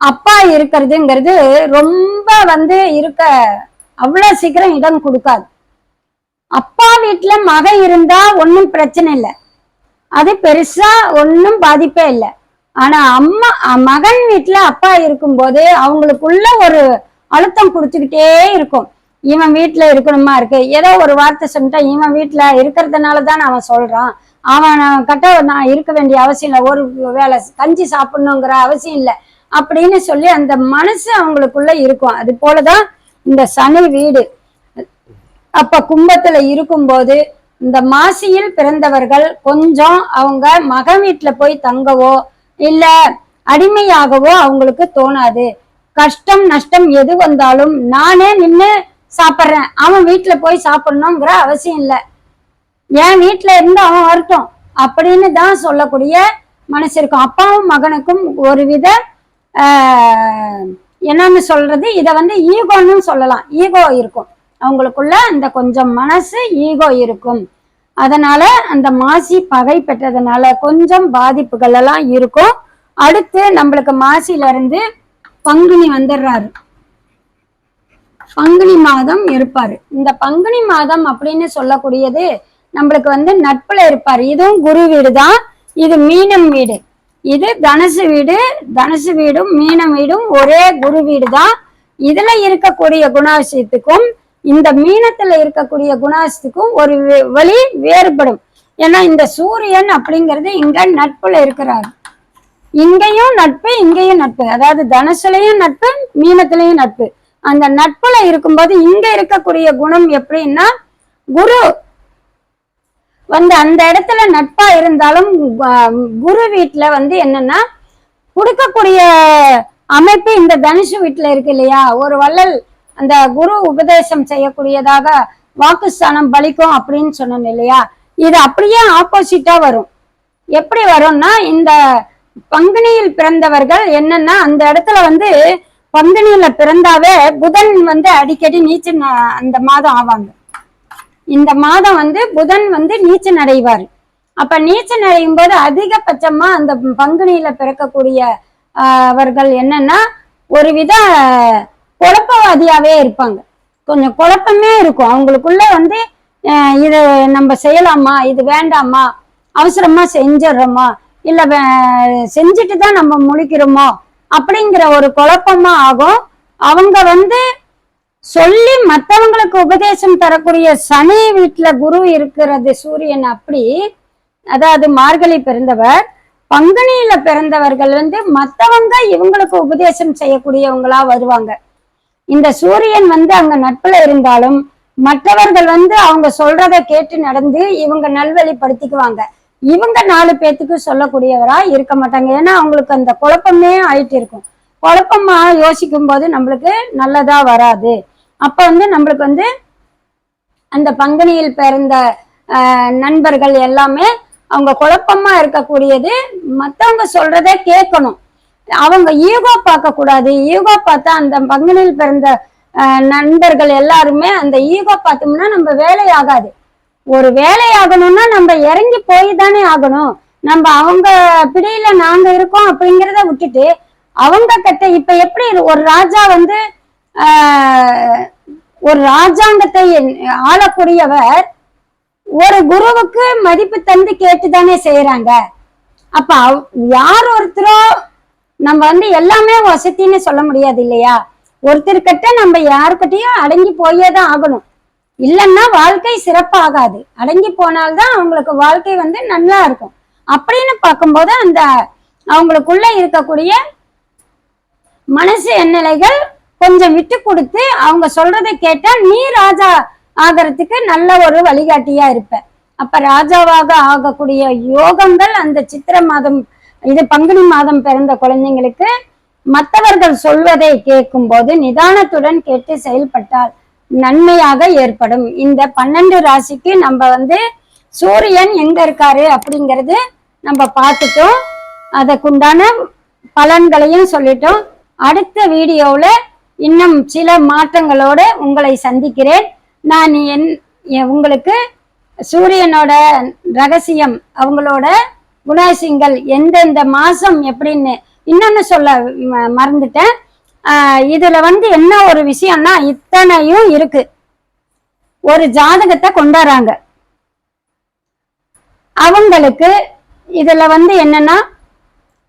அப்பா இருக்கிறதுங்கிறது ரொம்ப இருக்க அவ்வளவு சீக்கிரம் இடம் கொடுக்காது. அப்பா வீட்டுல மகன் இருந்தா ஒன்னும் பிரச்சனை இல்லை, அது பெருசா ஒன்னும் பாதிப்பே இல்லை. ஆனா மகன் வீட்டுல அப்பா இருக்கும்போது அவங்களுக்குள்ள ஒரு அழுத்தம் கொடுத்துக்கிட்டே இருக்கும். இவன் வீட்டுல இருக்கணுமா இருக்கு, ஏதோ ஒரு வார்த்தை சொல்லிட்டா இவன் வீட்டுல இருக்கிறதுனாலதான் அவன் சொல்றான், அவன் கட்ட நான் இருக்க வேண்டிய அவசியம் இல்லை, ஒரு வேளை கஞ்சி சாப்பிடணுங்கிற அவசியம் இல்லை அப்படின்னு சொல்லி அந்த மனசு அவங்களுக்குள்ள இருக்கும். அது போலதான் இந்த சனி வீடு. அப்ப கும்பத்துல இருக்கும்போது இந்த மாசியில் பிறந்தவர்கள் கொஞ்சம் அவங்க மகன் வீட்டுல போய் தங்கவோ இல்ல அடிமையாகவோ அவங்களுக்கு தோணாது. கஷ்டம் நஷ்டம் எது வந்தாலும் நானே நின்று சாப்பிட்றேன், அவன் வீட்டுல போய் சாப்பிடணுங்கிற அவசியம் இல்லை, என் வீட்டுல இருந்து அவன் வரட்டும் அப்படின்னு தான் சொல்லக்கூடிய மனசு இருக்கும். அப்பாவும் மகனுக்கும் ஒரு வித என்னன்னு சொல்றது, இத ஈகோன்னு சொல்லலாம். ஈகோ இருக்கும் அவங்களுக்குள்ள, அந்த கொஞ்சம் மனசு ஈகோ இருக்கும். அதனால அந்த மாசி பகை பெற்றதுனால கொஞ்சம் பாதிப்புகள் எல்லாம் இருக்கும். அடுத்து நம்மளுக்கு மாசில இருந்து பங்குனி வந்துடுறாரு. பங்குனி மாதம் இருப்பாரு. இந்த பங்குனி மாதம் அப்படின்னு சொல்லக்கூடியது நம்மளுக்கு நட்புல இருப்பாரு. இதுவும் குரு வீடு தான். இது மீனம் வீடு, இது தனுசு வீடு. தனுசு வீடும் மீனம் வீடும் ஒரே குரு வீடு தான். இதுல இருக்கக்கூடிய குணாதிசயத்துக்கும் இந்த மீனத்துல இருக்கக்கூடிய குணாதிசயத்துக்கும் ஒரு வழி வேறுபடும். ஏன்னா இந்த சூரியன் அப்படிங்கிறது இங்க நட்புல இருக்கிறாரு. இங்கேயும் நட்பு இங்கேயும் நட்பு, அதாவது தனுசுலையும் நட்பு மீனத்திலையும் நட்பு. அந்த நட்புல இருக்கும்போது இங்க இருக்கக்கூடிய குணம் எப்படின்னா, குரு அந்த இடத்துல நட்பா இருந்தாலும் குரு வீட்டுல என்னன்னா கொடுக்கக்கூடிய அமைப்பு இந்த தனுசு வீட்டுல இருக்கு இல்லையா. ஒரு வள்ளல் அந்த குரு உபதேசம் செய்யக்கூடியதாக வாக்குஸ்தானம் பலிக்கும் அப்படின்னு சொன்னோம் இல்லையா. இது அப்படியே ஆப்போசிட்டா வரும். எப்படி வரும்னா, இந்த பங்குனியில் பிறந்தவர்கள் என்னன்னா அந்த இடத்துல பங்குனியில பிறந்தாவே புதன் அடிக்கடி நீச்சல் அந்த மாதம் ஆவாங்க. இந்த மாதம் புதன் நீச்சல் அடைவார். அப்ப நீச்சல் அடையும் போது அதிகபட்சமா அந்த பங்குனியில பிறக்கக்கூடிய அவர்கள் என்னன்னா ஒரு வித குழப்பவாதியாவே இருப்பாங்க. கொஞ்சம் குழப்பமே இருக்கும் அவங்களுக்குள்ள. இது நம்ம செய்யலாமா, இது வேண்டாமா, அவசரமா செஞ்சிடறோமா, இல்ல செஞ்சுட்டு தான் நம்ம முழிக்கிறோமோ அப்படிங்கிற ஒரு குழப்பமா ஆகும். அவங்க சொல்லி மற்றவங்களுக்கு உபதேசம் தரக்கூடிய சனி வீட்டுல குரு இருக்கிறது சூரியன். அப்படி அதாவது மார்கழி பிறந்தவர், பங்குனியில பிறந்தவர்கள் மற்றவங்க இவங்களுக்கு உபதேசம் செய்யக்கூடியவங்களா வருவாங்க. இந்த சூரியன் அங்க நட்புல இருந்தாலும் மற்றவர்கள் அவங்க சொல்றத கேட்டு நடந்து இவங்க நல்வழிப்படுத்திக்குவாங்க. இவங்க 4 பேத்துக்கு சொல்லக்கூடியவரா இருக்க மாட்டாங்க. ஏன்னா அவங்களுக்கு அந்த குழப்பமே ஆயிட்டு இருக்கும். குழப்பமா யோசிக்கும் போது நம்மளுக்கு நல்லதா வராது. அப்ப நம்மளுக்கு அந்த பங்குனியில் பிறந்த நண்பர்கள் எல்லாமே அவங்க குழப்பமா இருக்கக்கூடியது மத்தவங்க சொல்றதே கேட்கணும். அவங்க ஈகோ பார்க்க கூடாது. ஈகோ பார்த்தா அந்த பங்குனியில் பிறந்த நண்பர்கள் எல்லாருமே அந்த ஈகோ பார்த்தோம்னா நம்ம வேலையாகாது. ஒரு வேலையாகணும்னா நம்ம இறங்கி போய் தானே ஆகணும். நம்ம அவங்க பிடியில நாங்க இருக்கோம் அப்படிங்கிறத விட்டுட்டு அவங்க கிட்ட இப்ப எப்படி ஒரு ராஜா ஒரு ராஜாங்கத்தை ஆளக்கூடியவர் ஒரு குருவுக்கு மதிப்பு தந்து கேட்டுதானே செய்யறாங்க. அப்ப யார் ஒருத்தரோ நம்ம எல்லாமே வசத்தின்னு சொல்ல முடியாது இல்லையா. ஒருத்தர்கிட்ட நம்ம யாருக்கிட்டையும் அடங்கி போயே தான் ஆகணும். இல்லைன்னா வாழ்க்கை சிறப்பாகாது. அடங்கி போனால்தான் அவங்களுக்கு வாழ்க்கை வந்து நல்லா இருக்கும். அப்படின்னு பார்க்கும்போது அந்த அவங்களுக்குள்ள இருக்கக்கூடிய மனசு எண்ணலைகள் கொஞ்சம் விட்டு கொடுத்து அவங்க சொல்றதை கேட்டா நீ ராஜா ஆகிறதுக்கு நல்ல ஒரு வழிகாட்டியா இருப்ப. அப்ப ராஜாவாக ஆகக்கூடிய யோகங்கள் அந்த சித்திரை மாதம், இது பங்குனி மாதம் பிறந்த குழந்தைங்களுக்கு மற்றவர்கள் சொல்வதை கேட்கும் போது நிதானத்துடன் கேட்டு செயல்பட்டால் நன்மையாக ஏற்படும். இந்த 12 ராசிக்கு நம்ம வந்து சூரியன் எங்க இருக்காரு அப்படிங்கிறது நம்ம பார்த்துட்டோம். அதற்குண்டான பலன்களையும் சொல்லிட்டோம். அடுத்த வீடியோல இன்னும் சில மாற்றங்களோட உங்களை சந்திக்கிறேன். நான் உங்களுக்கு சூரியனோட ரகசியம், அவங்களோட குணாசியங்கள் எந்தெந்த மாசம் எப்படின்னு இன்னொன்னு சொல்ல மறந்துட்டேன். இதுல வந்து என்ன ஒரு விஷயம்னா இத்தனையும் இருக்கு. ஒரு ஜாதகத்தை கொண்டாடுறாங்க. அவங்களுக்கு இதுல வந்து என்னன்னா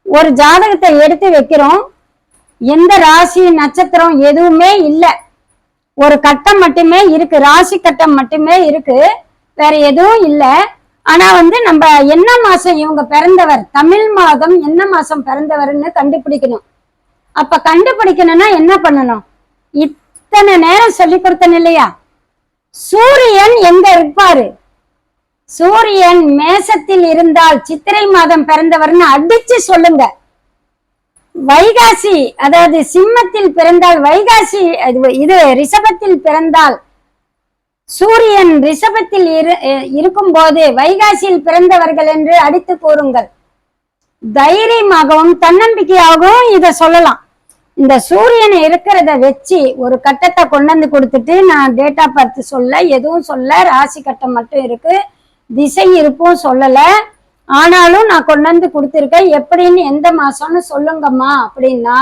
ஒரு ஜாதகத்தை எடுத்து வைக்கிறோம். எந்த ராசி நட்சத்திரம் எதுவுமே இல்லை, ஒரு கட்டம் மட்டுமே இருக்கு, ராசி கட்டம் மட்டுமே இருக்கு, வேற எதுவும் இல்லை. ஆனா வந்து நம்ம என்ன மாசம் இவங்க பிறந்தவர், தமிழ் மாதம் என்ன மாசம் பிறந்தவர்னு கண்டுபிடிக்கணும். அப்ப கண்டுபிடிக்கணும்னா என்ன பண்ணணும்? இத்தனை நேரம் சொல்லி கொடுத்தேன் இல்லையா, சூரியன் எங்க இருப்பாரு? சூரியன் மேசத்தில் இருந்தால் சித்திரை மாதம் பிறந்தவர்னு அடிச்சு சொல்லுங்க. வைகாசி, அதாவது சிம்மத்தில் பிறந்தால் வைகாசி, இது ரிஷபத்தில் பிறந்தால் சூரியன் ரிஷபத்தில் இருக்கும் போது வைகாசியில் பிறந்தவர்கள் என்று அடித்து கூறுங்கள். தைரியமாகவும் தன்னம்பிக்கையாகவும் இத சொல்லலாம். இந்த சூரியன் இருக்கிறத வச்சு ஒரு கட்டத்தை கொண்டு வந்து கொடுத்துட்டு நான் டேட் ஆஃப் பர்த் சொல்ல, எதுவும் சொல்ல, ராசி கட்டம் மட்டும் இருக்கு, திசை இருப்பும் சொல்லல. ஆனாலும் நான் கொண்டு வந்து கொடுத்துருக்கேன். எப்படின்னு எந்த மாசம்னு சொல்லுங்கம்மா அப்படின்னா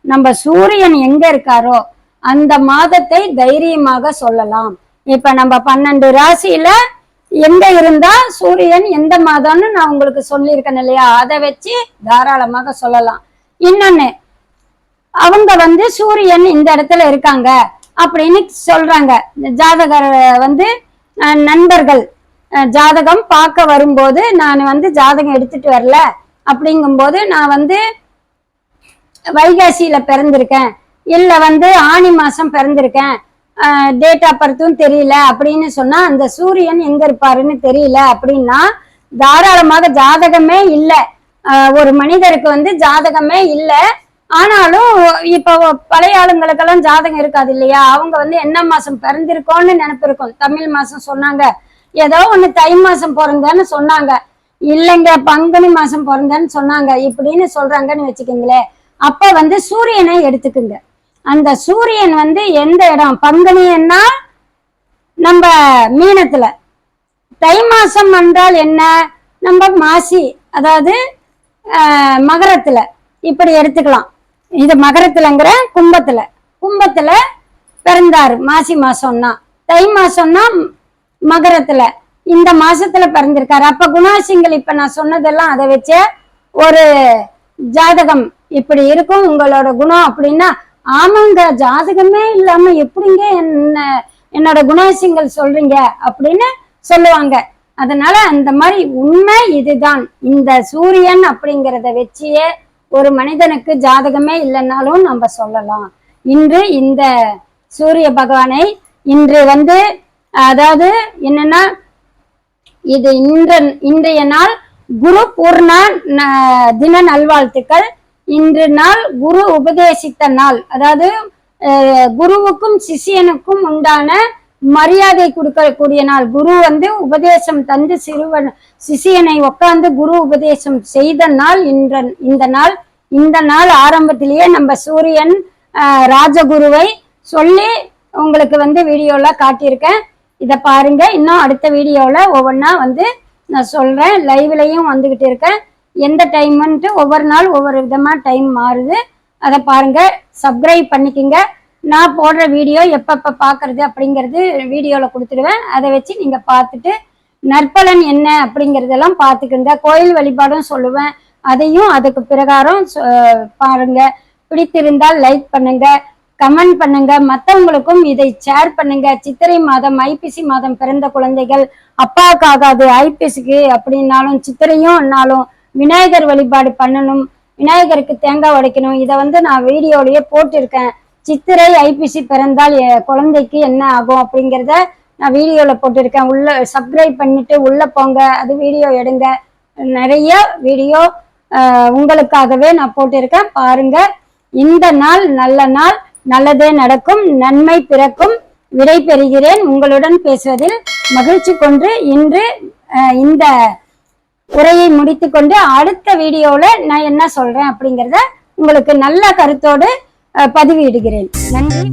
நம்ம சூரியன் எங்க இருக்காரோ அந்த மாதத்தை தைரியமாக சொல்லலாம். இப்ப நம்ம 12 ராசியில எங்க இருந்தா சூரியன் எந்த மாதம்னு நான் உங்களுக்கு சொல்லியிருக்கேன் இல்லையா, அதை வச்சு தாராளமாக சொல்லலாம். இன்னொன்னு, அவங்க வந்து சூரியன் இந்த இடத்துல இருக்காங்க அப்படின்னு சொல்றாங்க. ஜாதகர் வந்து நண்பர்கள் ஜாதகம் பார்க்க வரும்போது நான் வந்து ஜாதகம் எடுத்துட்டு வரல அப்படிங்கும்போது நான் வந்து வைகாசியில பிறந்திருக்கேன், இல்ல வந்து ஆனி மாசம் பிறந்திருக்கேன், டேட் ஆஃப் பர்த்தும் தெரியல அப்படின்னு சொன்னா அந்த சூரியன் எங்க இருப்பாருன்னு தெரியல அப்படின்னா தாராளமாக ஜாதகமே இல்லை, ஒரு மனிதருக்கு வந்து ஜாதகமே இல்லை. ஆனாலும் இப்போ பழைய ஆளுங்களுக்கெல்லாம் ஜாதகம் இருக்காது இல்லையா, அவங்க வந்து என்ன மாசம் பிறந்திருக்கோன்னு நினைப்பிருக்கும். தமிழ் மாசம் சொன்னாங்க, ஏதோ ஒண்ணு தை மாசம் பிறந்தேன்னு சொன்னாங்க, இல்லைங்க பங்குனி மாசம் பிறந்தேன்னு சொன்னாங்க, இப்படின்னு சொல்றாங்கன்னு வச்சுக்கோங்களேன். அப்ப வந்து சூரியனை எடுத்துக்குங்க. அந்த சூரியன் வந்து எந்த இடம், பங்குனின்னா நம்ம மீனத்துல, தை மாசம் என்றால் என்ன நம்ம மாசி, அதாவது மகரத்துல, இப்படி எடுத்துக்கலாம். இது மகரத்துலங்கிற கும்பத்துல பிறந்தாரு மாசி மாசம்னா, தை மாசம்னா மகரத்துல, இந்த மாசத்துல பிறந்திருக்காரு. அப்ப குணாசிங்கள் இப்ப நான் சொன்னதெல்லாம் அதை வச்ச ஒரு ஜாதகம் இப்படி இருக்கும் உங்களோட குணம் அப்படின்னா, ஆமாங்க ஜாதகமே இல்லாம எப்படிங்க என்னோட குணாசிங்கள் சொல்றீங்க அப்படின்னு சொல்லுவாங்க. அதனால அந்த மாதிரி உண்மை இதுதான். இந்த சூரியன் அப்படிங்கிறத வச்சியே ஒரு மனிதனுக்கு ஜாதகமே இல்லைன்னாலும் நம்ம சொல்லலாம். இன்று இந்த சூரிய பகவானை இன்று வந்து, அதாவது என்னன்னா இது இன்றைய நாள் குரு பூர்ண தின நல்வாழ்த்துக்கள். இன்று நாள் குரு உபதேசித்த நாள், அதாவது குருவுக்கும் சிஷியனுக்கும் உண்டான மரியாதை கொடுக்கக்கூடிய நாள். குரு வந்து உபதேசம் தந்து சிஷியனை உட்கார்ந்து குரு உபதேசம் செய்த நாள் இந்த நாள். இந்த நாள் ஆரம்பத்திலேயே நம்ம சூரியன் ராஜகுருவை சொல்லி உங்களுக்கு வந்து வீடியோல காட்டியிருக்கேன். இதை பாருங்க. இன்னும் அடுத்த வீடியோல ஒவ்வொன்றா வந்து நான் சொல்றேன். லைவ்லையும் வந்துகிட்டு இருக்கேன். எந்த டைம்ன்ட்டு ஒவ்வொரு நாள் ஒவ்வொரு விதமா டைம் மாறுது. அதை பாருங்க, சப்ஸ்கிரைப் பண்ணிக்கோங்க. நான் போடுற வீடியோ எப்பப்ப பாக்குறது அப்படிங்கிறது வீடியோல கொடுத்துடுவேன். அதை வச்சு நீங்க பார்த்துட்டு நற்பலன் என்ன அப்படிங்கறதெல்லாம் பார்த்துக்குங்க. கோயில் வழிபாடும் சொல்லுவேன், அதையும் அதுக்கு பிரகாரம் பாருங்க. பிடித்திருந்தால் லைக் பண்ணுங்க, கமெண்ட் பண்ணுங்க, மற்றவங்களுக்கும் இதை ஷேர் பண்ணுங்க. சித்திரை மாதம் ஐப்பசி மாதம் பிறந்த குழந்தைகள் அப்பாவுக்கு ஆகாது ஐப்பசிக்கு அப்படின்னாலும் சித்திரையும் அண்ணாலும் விநாயகர் வழிபாடு பண்ணணும், விநாயகருக்கு தேங்காய் உடைக்கணும். இதை நான் வீடியோலயே போட்டிருக்கேன். சித்திரை ஐப்பசி பிறந்தால் குழந்தைக்கு என்ன ஆகும் அப்படிங்கிறத நான் வீடியோல போட்டிருக்கேன். உள்ள சப்ஸ்கிரைப் பண்ணிட்டு உள்ள போங்க, அது வீடியோ எடுங்க. நிறைய வீடியோ உங்களுக்காகவே நான் போட்டிருக்கேன், பாருங்க. இந்த நாள் நல்ல நாள், நல்லதே நடக்கும், நன்மை பிறக்கும். விடை பெறுகிறேன். உங்களுடன் பேசுவதில் மகிழ்ச்சி கொண்டு இன்று இந்த உரையை முடித்துக்கொண்டு அடுத்த வீடியோல நான் என்ன சொல்றேன் அப்படிங்கிறத உங்களுக்கு நல்ல கருத்தோடு பதிவிடுகிறேன். நன்றி.